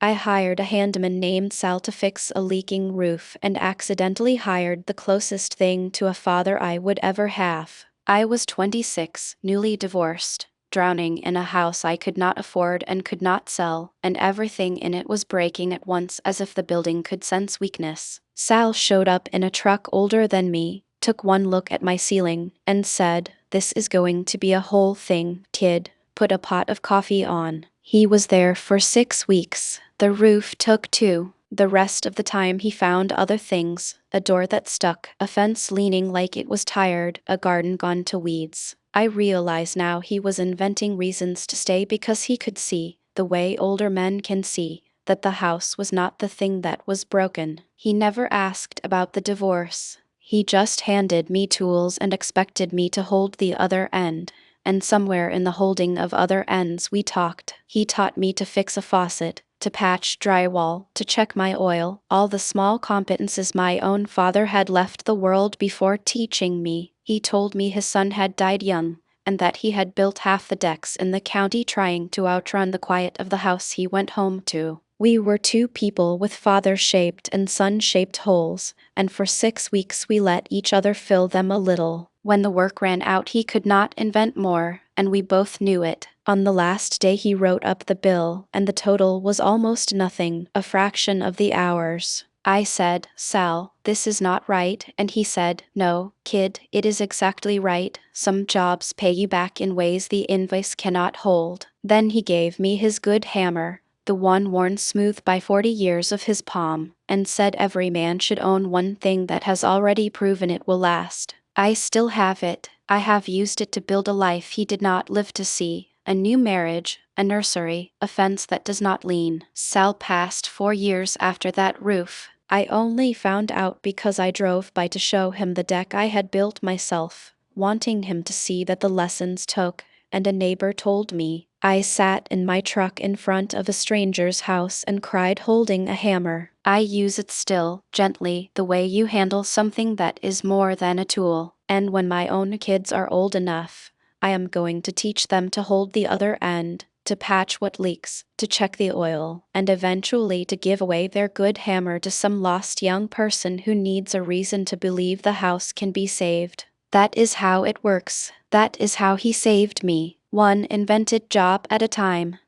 I hired a handyman named Sal to fix a leaking roof and accidentally hired the closest thing to a father I would ever have. I was 26, newly divorced, drowning in a house I could not afford and could not sell, and everything in it was breaking at once as if the building could sense weakness. Sal showed up in a truck older than me, took one look at my ceiling, and said, "This is going to be a whole thing, kid. Put a pot of coffee on." He was there for 6 weeks. The roof took 2. The rest of the time he found other things: a door that stuck, a fence leaning like it was tired, a garden gone to weeds. I realize now he was inventing reasons to stay because he could see, the way older men can see, that the house was not the thing that was broken. He never asked about the divorce. He just handed me tools and expected me to hold the other end. And somewhere in the holding of other ends we talked. He taught me to fix a faucet, to patch drywall, to check my oil, all the small competences my own father had left the world before teaching me. He told me his son had died young, and that he had built half the decks in the county trying to outrun the quiet of the house he went home to. We were 2 people with father-shaped and son-shaped holes, and for 6 weeks we let each other fill them a little. When the work ran out he could not invent more, and we both knew it. On the last day he wrote up the bill, and the total was almost nothing, a fraction of the hours. I said, "Sal, this is not right," and he said, "No, kid, it is exactly right. Some jobs pay you back in ways the invoice cannot hold." Then he gave me his good hammer, the one worn smooth by 40 years of his palm, and said every man should own one thing that has already proven it will last. I still have it. I have used it to build a life he did not live to see, a new marriage, a nursery, a fence that does not lean. Sal passed 4 years after that roof. I only found out because I drove by to show him the deck I had built myself, wanting him to see that the lessons took, and a neighbor told me. I sat in my truck in front of a stranger's house and cried holding a hammer. I use it still, gently, the way you handle something that is more than a tool. And when my own kids are old enough, I am going to teach them to hold the other end, to patch what leaks, to check the oil, and eventually to give away their good hammer to some lost young person who needs a reason to believe the house can be saved. That is how it works. That is how he saved me, one invented job at a time.